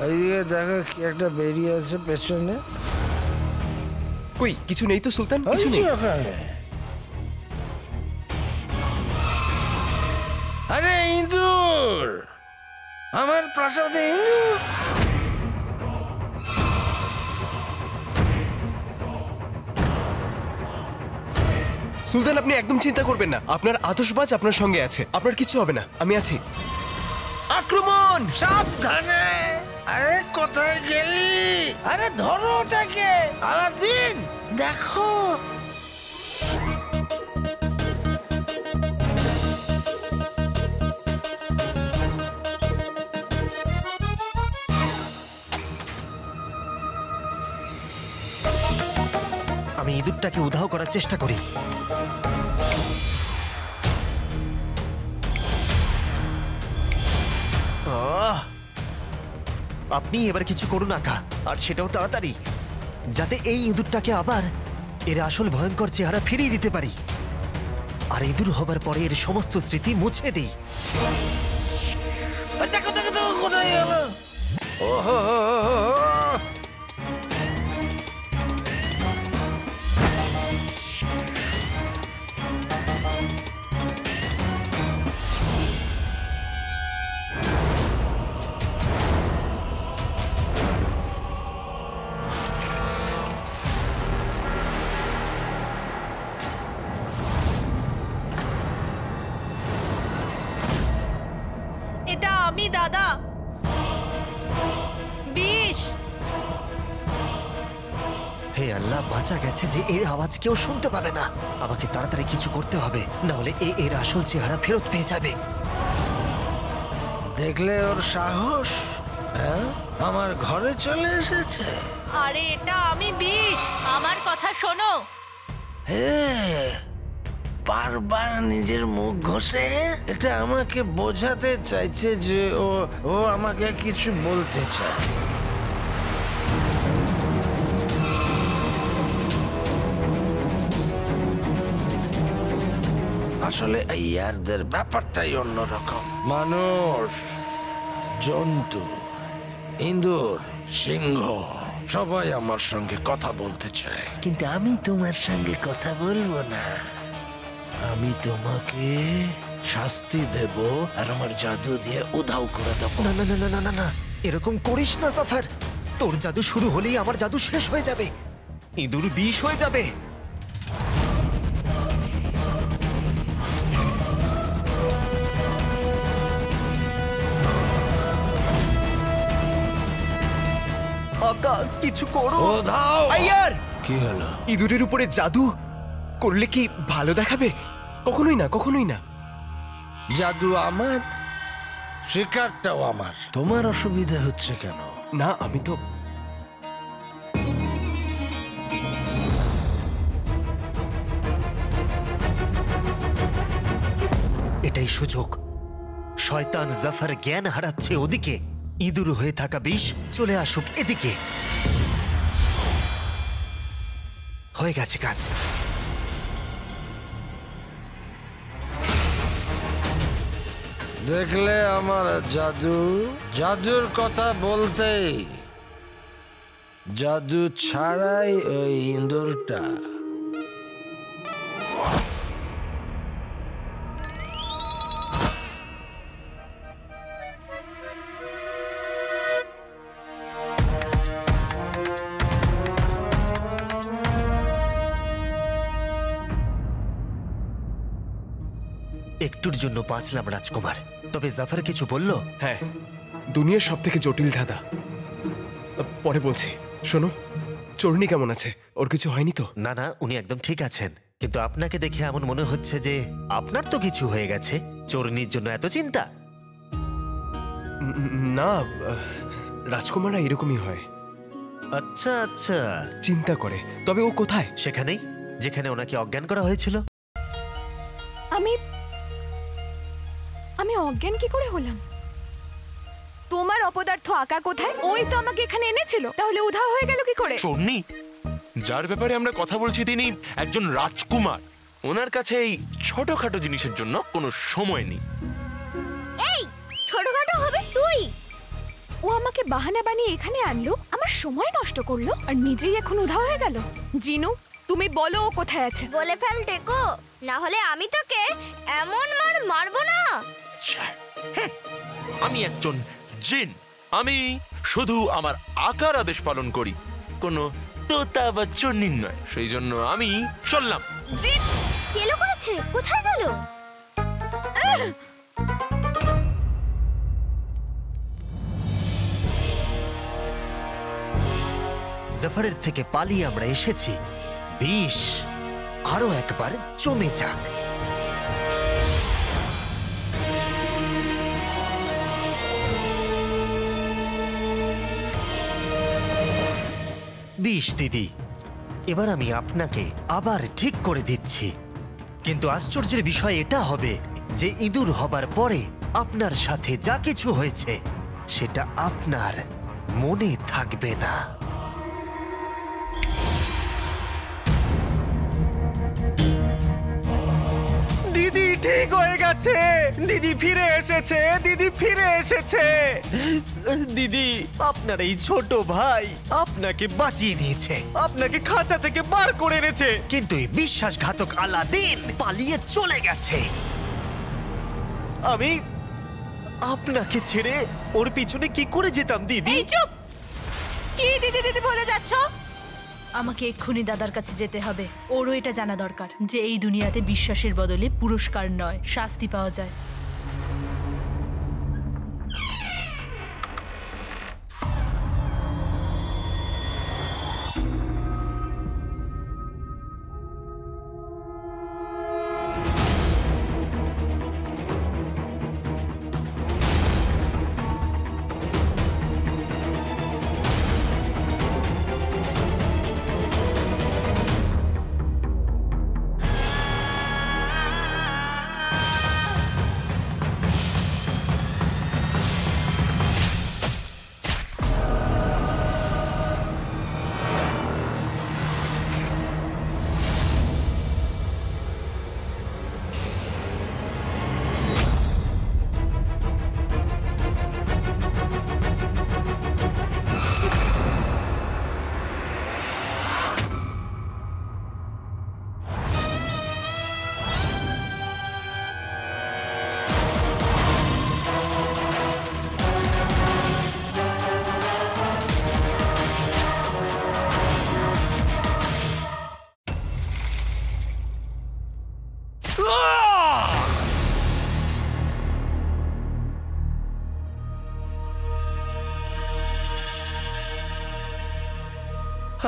এইদিকে দেখো কি একটা বেরিয়ে আছে পেছনে। কই কিছু নেই তো সুলতান, কিছু নেই। আরে ইঁদুর, আমার প্রাসাদে ইঁদুর। সুলতান আপনি একদম চিন্তা করবেন না, আপনার আতশবাজ আপনার সঙ্গে আছে, আপনার কিছু হবে না, আমি আছি। আক্রমণ! সাবধানে! আরে কোথায় গেলি? আরে ধরো ওটাকে। আলাদিন দেখো, আমি ইঁদুরটাকে উধাও করার চেষ্টা করি। আপনি এবার কিছু করুন আকা, আর সেটাও তাড়াতাড়ি, যাতে এই ইঁদুরটাকে আবার এর আসল ভয়ঙ্কর চেহারা ফিরিয়ে দিতে পারি, আর ইঁদুর হবার পরে এর সমস্ত স্মৃতি মুছে দিই। দেখো দেখো দেখো কোথায় গেল। ওহো, এটা আমি দাদা। বিষ। হে আল্লাহ, বাঁচা গেছে যে এর আওয়াজ কেউ শুনতে পাবে না। আমাকে তাড়াতাড়ি কিছু করতে হবে, না হলে এর আসল চেহারা ফেরত পেয়ে যাবে। দেখলে ওর সাহস? হ্যাঁ, আমার ঘরে চলে এসেছে। আরে এটা আমি বিষ, আমার কথা শোনো। হ্যাঁ, বারবার নিজের মুখ ঘষে এটা আমাকে বোঝাতে চাইছে যে ও আমাকে কিছু বলতে চায়। আসলে এই ইয়ারদের ব্যাপারটাই অন্যরকম। মানুষ, জন্তু, ইঁদুর, সিংহ সবাই আমার সঙ্গে কথা বলতে চায়, কিন্তু আমি তোমার সঙ্গে কথা বলবো না। আমি তোমাকে শাস্তি দেব আর আমার জাদু দিয়ে উধাও করে দেবো। না না না না না না না, এরকম করিস না জাফর। তোর জাদু শুরু হলেই আমার জাদু শেষ হয়ে যাবে, ইঁদুর বিষ হয়ে যাবে। আকা, কিছু করো। উধাও! আয়ার! কি হলো? ইঁদুরের উপরে জাদু করলে কি ভালো দেখাবে? কখনোই না, কখনোই না। জাদু আমার, শিকারটাও আমার। তোমার অসুবিধা হচ্ছে কেন? না, আমি তো এটাই সুযোগ। শয়তান জাফর জ্ঞান হারাচ্ছে ওদিকে, ইঁদুর হয়ে থাকা বিষ চলে আসুক এদিকে। হয়ে গেছে কাজ। দেখলে আমার জাদু? জাদুর কথা বলতেই জাদু ছাড়াই ওই ইঁদুরটা একটুর জন্য বাঁচলাম রাজকুমার। তবে জাফর কিছু বলল? হ্যাঁ, দুনিয়ার সব থেকে জটিল ধাঁধা। পরে বলছি। শোনো, চোরনি কেমন আছে? ওর কিছু হয়নি তো? না না, উনি একদম ঠিক আছেন, কিন্তু আপনাকে দেখে এমন মনে হচ্ছে যে আপনার তো কিছু হয়ে গেছে। চোরনির জন্য এত চিন্তা? না, রাজকুমাররা এরকমই হয়, আচ্ছা আচ্ছা, চিন্তা করে। তবে ও কোথায়? সেখানেই যেখানে ওনাকে অজ্ঞান করা হয়েছিল। আমি অজ্ঞান কি করে হলাম? তোমার অপদার্থ আকা কোথায়? ওই তো আমাকে এখানে এনেছিল, তাহলে উধাও হয়ে গেল কি করে? চোরনি, যার ব্যাপারে আমরা কথা বলছি তিনি একজন রাজকুমার। ওনার কাছে এই ছোটখাটো জিনিসের জন্য কোনো সময় নেই। এই ছোটখাটো হবে তুই? ও আমাকে বাহানা বানিয়ে এখানে আনলো, আমার সময় নষ্ট করলো, আর নিজেই এখন উধাও হয়ে গেল। জিনু, তুমি বলো ও কোথায় আছে? বলে ফেল টেকো, না হলে আমি তোকে এমন মার মারবো না। ছ্যা, হুঁ, আমি একজন জিন। আমি শুধু আমার আকার আদেশ পালন করি, কোনো তোতা বা চন্নির নয়। সেই জন্য আমি চললাম। জিন! কেলো করেছে, কোথায় গেল? জাফারের থেকে পালিয়ে আমরা এসেছি, বিষ আরো একবার জমে যাক। বিষ দিদি, এবার আমি আপনাকে আবার ঠিক করে দিচ্ছি, কিন্তু আশ্চর্যের বিষয় এটা হবে যে ইঁদুর হবার পরে আপনার সাথে যা কিছু হয়েছে সেটা আপনার মনে থাকবে না। দিদি ঠিক হয়ে গেছে, দিদি ফিরে এসেছে, দিদি ফিরে এসেছে। দিদি, আপনার এই ছোট ভাই আপনাকে বাঁচিয়ে নিয়েছে, আপনাকে খাঁচা থেকে বার করে এনেছে, কিন্তু এই বিশ্বাসঘাতক আলাদিন পালিয়ে চলে গেছে। আমি আপনাকে ছেড়ে ওর পিছনে কি করে যেতাম দিদি? এই চুপ! কি দিদি দিদি বলে যাচ্ছ? আমাকে এক্ষুনি দাদার কাছে যেতে হবে। ওরও এটা জানা দরকার যে এই দুনিয়াতে বিশ্বাসের বদলে পুরস্কার নয়, শাস্তি পাওয়া যায়।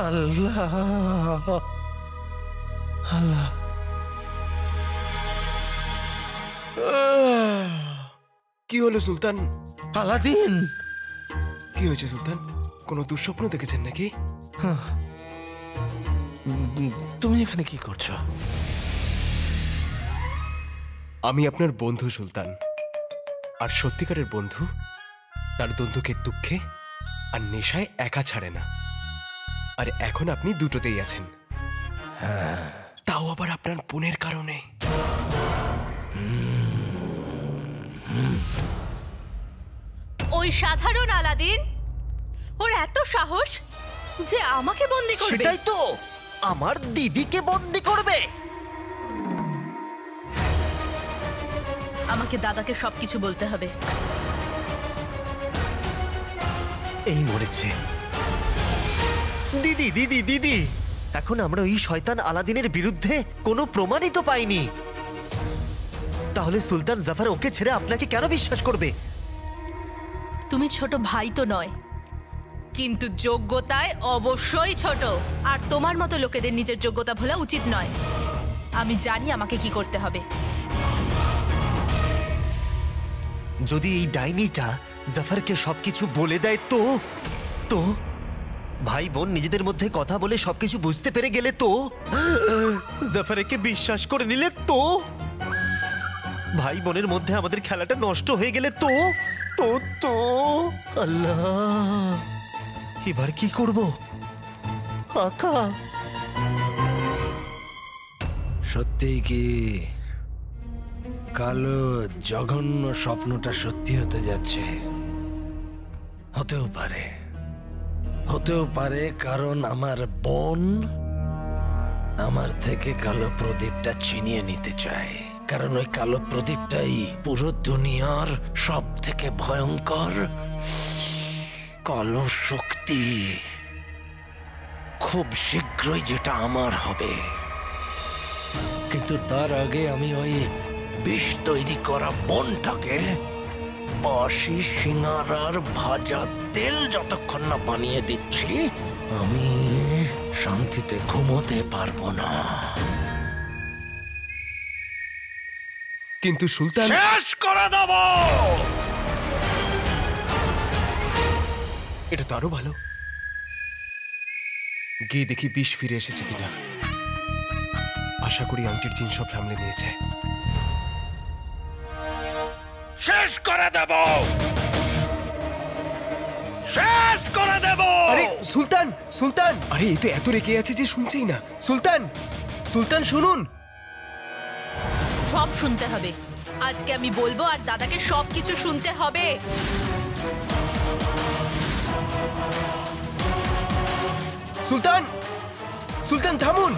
আল্লাহ, আল্লাহ। কি হলো সুলতান? আলাদিন! কি হয়েছে সুলতান? কোনো দুঃস্বপ্ন দেখেছেন নাকি? তুমি এখানে কি করছো? আমি আপনার বন্ধু সুলতান, আর সত্যিকারের বন্ধু তার বন্ধুকে দুঃখে আর নেশায় একা ছাড়ে না। আর এখন আপনি দুটোতেই আছেন, তাও আবার আপনার বোনের কারণে। ওই সাধারণ আলাদিন, ওর এত সাহস যে আমাকে বন্দি করবে। সেটাই তো, আমার দিদিকে বন্দি করবে। আমাকে দাদাকে সবকিছু বলতে হবে। এই মরেছে। দিদি দিদি দিদি, এখন আমরা ওই শয়তান আলাদিনের বিরুদ্ধে কোনো প্রমাণই তো পাইনি, তাহলে সুলতান জাফর ওকে ছেড়ে আপনাকে কেন বিশ্বাস করবে? তুমি ছোট ভাই তো নয়, কিন্তু যোগ্যতায় অবশ্যই ছোট। আর তোমার মতো লোকেদের নিজের যোগ্যতা ভোলা উচিত নয়। আমি জানি আমাকে কি করতে হবে। যদি এই ডাইনিটা জাফরকে সবকিছু বলে দেয় তো তো ভাই বোন নিজেদের মধ্যে কথা বলে সবকিছু বুঝতে পেরে গেলে তো, জাফরকে বিশ্বাস করে নিলে তো, ভাই বোনের মধ্যে আমাদের খেলাটা নষ্ট হয়ে গেলে তো তো তো আল্লাহ, এবার কি করব? আকা, সত্যি কি কালো জঘন্য স্বপ্নটা সত্যি হতে যাচ্ছে? হতেও পারে কারণ আমার বোন আমার থেকে কালো প্রদীপটা ছিনিয়ে নিতে চায়, কারণ ওই কালো প্রদীপটাই পুরো দুনিয়ার সব থেকে ভয়ঙ্কর কালো শক্তি। খুব শীঘ্রই যেটা আমার হবে, কিন্তু তার আগে আমি ওই বিষ তৈরি করা বোনটাকে বাসি সিঙ্গারার ভাজা তেল যতক্ষণ না বানিয়ে দিচ্ছি আমি শান্তিতে ঘুমোতে পারবো না। কিন্তু সুলতান, শেষ করে দেব। এটা তো আরো ভালো। গিয়ে দেখি বিষ ফিরে এসেছে কিনা। আশা করি আংটির জিন সব সামলে নিয়েছে। শেষ করে দেব, শেষ করে দেব। আরে সুলতান, সুলতান! আরে এই তো এত রেগে আছে যে শুনছেই না। সুলতান, সুলতান শুনুন। সব শুনতে হবে। আজকে আমি বলবো আর দাদাকে সবকিছু শুনতে হবে। সুলতান, সুলতান থামুন।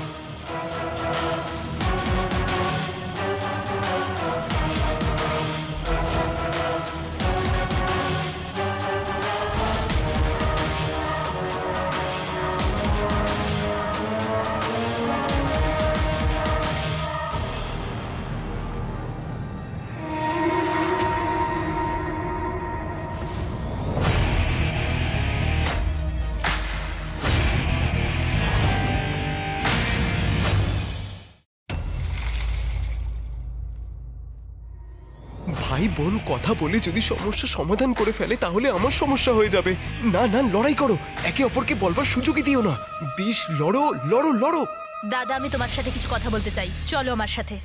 ভাই বোন কথা বলে যদি সমস্যা সমাধান করে ফেলে তাহলে আমার সমস্যা হয়ে যাবে। না না, লড়াই করো, একে অপরকে বলবার সুযোগই দিও না। বিষ লড়ো, লড়ো, লড়ো। দাদা, আমি তোমার সাথে কিছু কথা বলতে চাই, চলো আমার সাথে।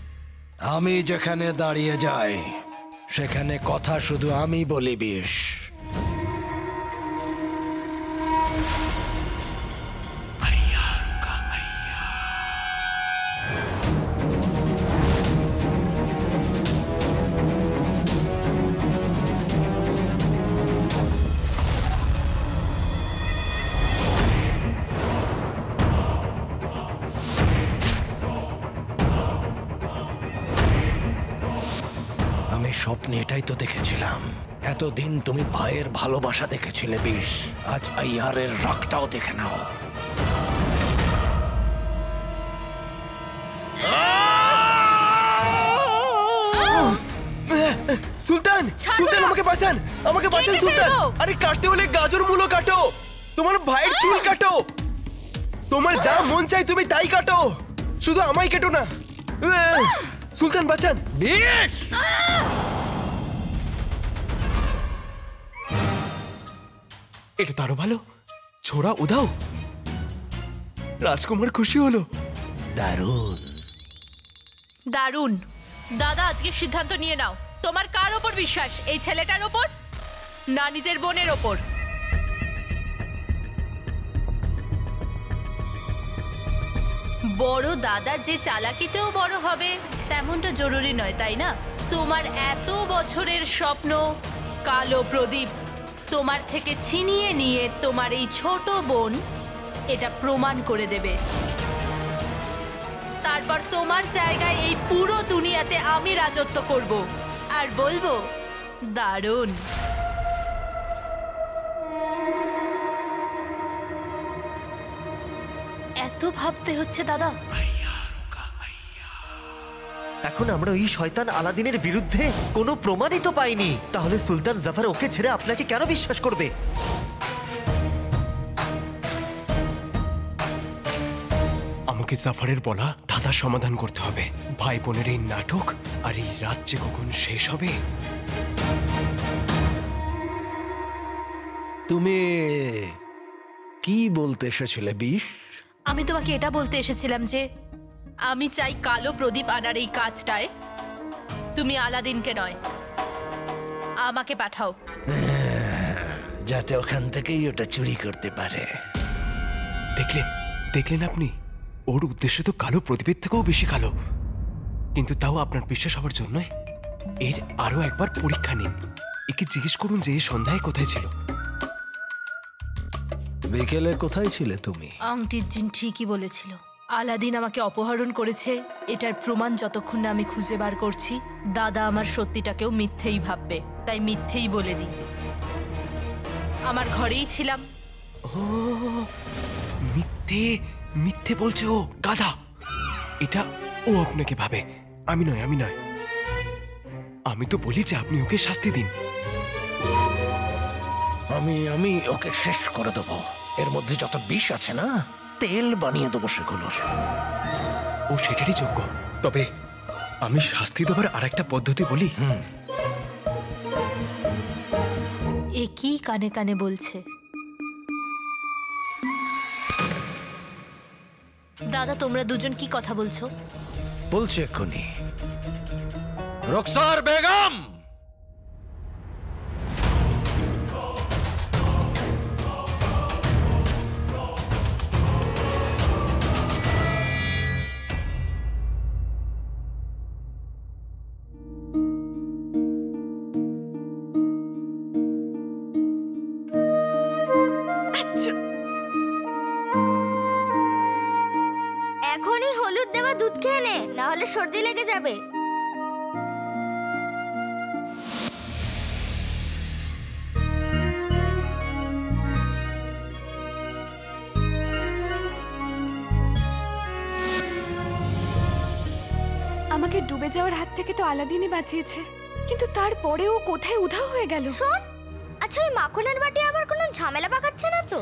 আমি যেখানে দাঁড়িয়ে যাই সেখানে কথা শুধু আমি বলি বিষ। আমি স্বপ্নে এটাই তো দেখেছিলাম। এতদিন তুমি ভাইয়ের ভালোবাসা দেখেছিলে বিষ, আজ আইয়ারের রাগটাও দেখে নাও। সুলতান, সুলতান আমাকে বাঁচান, আমাকে বাঁচান সুলতান। আরে কাটতে হলে গাজর মূলো কাটো, তোমার ভাইয়ের চুল কাটো, তোমার যা মন চাই তুমি তাই কাটো, শুধু আমায় কেটো না। সুলতান বাঁচান। বিষ! এটা তো আরো ভালো। ছোড়া উধাও, রাজকুমার খুশি হলো। দারুণ। দারুণ। দাদা, আজকে সিদ্ধান্ত নিয়ে নাও, তোমার কার ওপর বিশ্বাস, এই ছেলেটার ওপর না নিজের বোনের ওপর? বড় দাদা যে চালাকিতেও বড় হবে তেমনটা জরুরি নয়, তাই না? তোমার এত বছরের স্বপ্ন কালো প্রদীপ তোমার থেকে ছিনিয়ে নিয়ে তোমার এই ছোট বোন এটা প্রমাণ করে দেবে। তারপর তোমার জায়গায় এই পুরো দুনিয়াতে আমি রাজত্ব করব আর বলবো দারুণ। এত ভাবতে হচ্ছে দাদা? এখন আমরা ওই শয়তান আলাদিনের বিরুদ্ধে কোনো প্রমাণই তো পাইনি, তাহলে সুলতান জাফর ওকে ছেড়ে আপনাকে কেন বিশ্বাস করবে? আমাকে জাফরের বলা ধাঁধার সমাধান করতে হবে। ভাই বোনের এই নাটক আর এই রাজ্যে কখন শেষ হবে? তুমি কি বলতে এসেছিলে বিষ? আমি তোমাকে এটা বলতে এসেছিলাম যে আমি চাই কালো প্রদীপ আনার এই কাজটায় তুমি আলাদিনকে নয় আমাকে পাঠাও, যাতে ওখান থেকেই ওটা চুরি করতে পারে। দেখলেন, দেখলেন আপনি? ওর উদ্দেশ্য তো কালো প্রদীপের থেকেও বেশি কালো, কিন্তু তাও আপনার বিশ্বাস হওয়ার জন্য এর আরো একবার পরীক্ষা নিন। একে জিজ্ঞেস করুন যে সন্ধ্যায় কোথায় ছিল। বিকেলে কোথায় ছিলে তুমি? আংটির জিন ঠিকই বলেছিল। আলাদিন আমাকে অপহরণ করেছে, এটার প্রমাণ যতক্ষণ না আমি খুঁজে বার করছি দাদা আমার সত্যিটাকেও মিথ্যেই ভাববে, তাই মিথ্যেই বলে দিই। আমার ঘরেই ছিলাম। ও মিথ্যে মিথ্যে বলছে ও, গাধা। এটা ও আপনাকে ভাবে, আমি নয়, আমি নয়। আমি তো বলি যে আপনি ওকে শাস্তি দিন। আমি ওকে শেষ করে দেবো। এর মধ্যে যত বিষ আছে না, তেল বানিয়ে দেবো সেগুলোর। ও সেটারই যোগ্য। তবে আমি শাস্তি দেবার আরেকটা পদ্ধতি বলি। এ কি কানে কানে বলছে? দাদা তোমরা দুজন কি কথা বলছো? বলছি এক্ষুনি। রুখসার বেগম, এখনই হলুদ দেওয়া দুধ খেয়ে নে, না হলে সর্দি লেগে যাবে। আমাকে ডুবে যাওয়ার হাত থেকে তো আলাদিনই বাঁচিয়েছে, কিন্তু তারপরেও কোথায় উধাও হয়ে গেল? শোন, আচ্ছা ওই মাখনের বাটি আবার কোনো ঝামেলা পাকাচ্ছে না তো?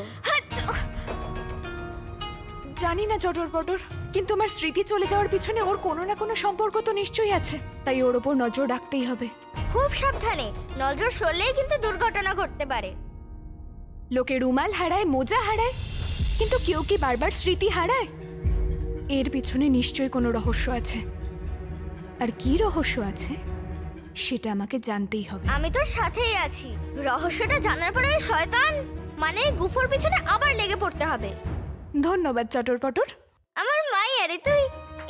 জানি না চটর পটর, কিন্তু আমার স্মৃতি চলে যাওয়ার পিছনে ওর কোনো না কোনো সম্পর্ক তো নিশ্চয়ই আছে, তাই ওর ওপর নজর রাখতেই হবে। খুব সাবধানে, নজর সরলেই কিন্তু দুর্ঘটনা ঘটতে পারে। লোকে রুমাল হারায়, মোজা হারায়, কিন্তু কেউ কি বারবার স্মৃতি হারায়? এর পিছনে নিশ্চয়ই কোনো রহস্য আছে, আর কি রহস্য আছে সেটা আমাকে জানতেই হবে। আমি তোর সাথেই আছি। রহস্যটা জানার পরে ওই শয়তান মানে গুফোর পিছনে আবার লেগে পড়তে হবে। ধন্যবাদ চটর পটর। আমার মাই, আরে তুই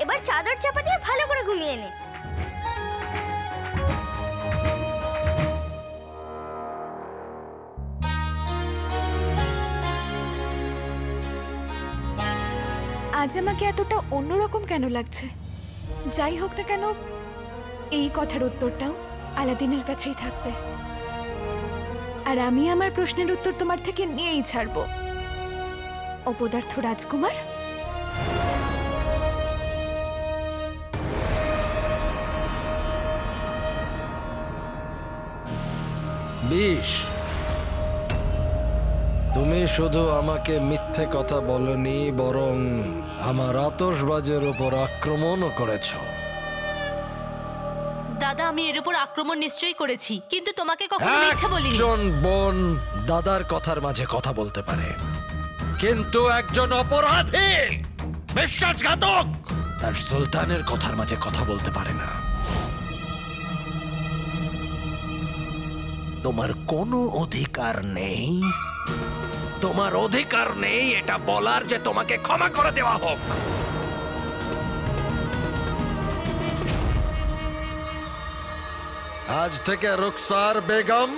এবার চাদর চাপা দিয়ে ভালো করে ঘুমিয়ে নে। আজ আমাকে এতটা অন্যরকম কেন লাগছে? যাই হোক না কেন, এই কথার উত্তরটাও আলাদিনের কাছেই থাকবে, আর আমি আমার প্রশ্নের উত্তর তোমার থেকে নিয়েই ছাড়বো। অপদার্থ রাজকুমার, বিষ। তুমি শুধু আমাকে মিথ্যে কথা বলনি, বরং আমার আতশবাজের উপর আক্রমণও করেছো। দাদা আমি এর উপর আক্রমণ নিশ্চয়ই করেছি, কিন্তু তোমাকে কখনো মিথ্যে বলিনি। একজন বোন দাদার কথার মাঝে কথা বলতে পারে, কিন্তু একজন অপরাধী, বিশ্বাসঘাতক, তার সুলতানের কথার মাঝে কথা বলতে পারে না। তোমার কোনো অধিকার নেই, তোমার অধিকার নেই এটা বলার যে তোমাকে ক্ষমা করে দেওয়া হোক। আজ থেকে রুখসার বেগম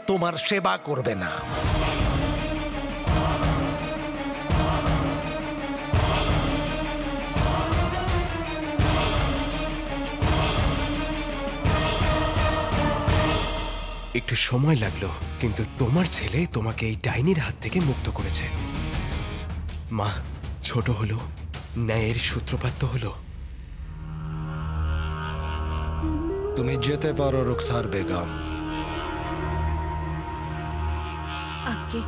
তোমার সেবা করবে না। একটু সময় লাগলো, কিন্তু তোমার ছেলে তোমাকে এই ডাইনির হাত থেকে মুক্ত করেছে। মা, ছোট হলো, ন্যায়ের সূত্রপাত হলো। তুমি যেতে পারো রুখসার বেগম। আগে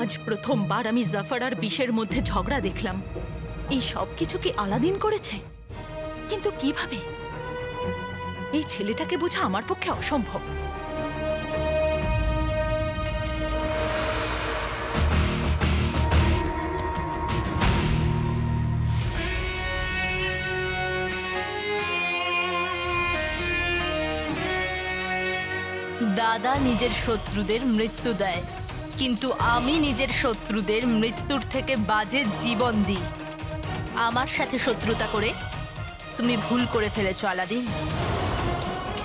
আজ প্রথমবার আমি জাফর আর বিশের মধ্যে ঝগড়া দেখলাম। এই সব কিছু কি আলাদিন করেছে? কিন্তু কিভাবে? এই ছেলেটাকে বোঝা আমার পক্ষে অসম্ভব। দাদা নিজের শত্রুদের মৃত্যু দেয়, কিন্তু আমি নিজের শত্রুদের মৃত্যুর থেকে বাজে জীবন দিই। আমার সাথে শত্রুতা করে তুমি ভুল করে ফেলেছো আলাদিন।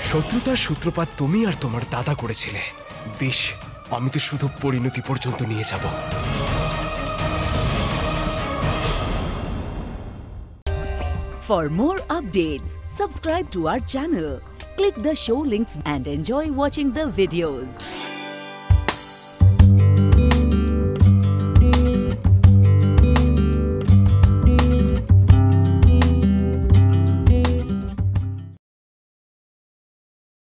শত্রুতার সূত্রপাত তুমি আর তোমার দাদা করেছিলে। বেশ, আমি তো শুধু পরিণতি পর্যন্ত নিয়ে যাব। For more updates, subscribe to our channel, click the show links and enjoy watching the videos.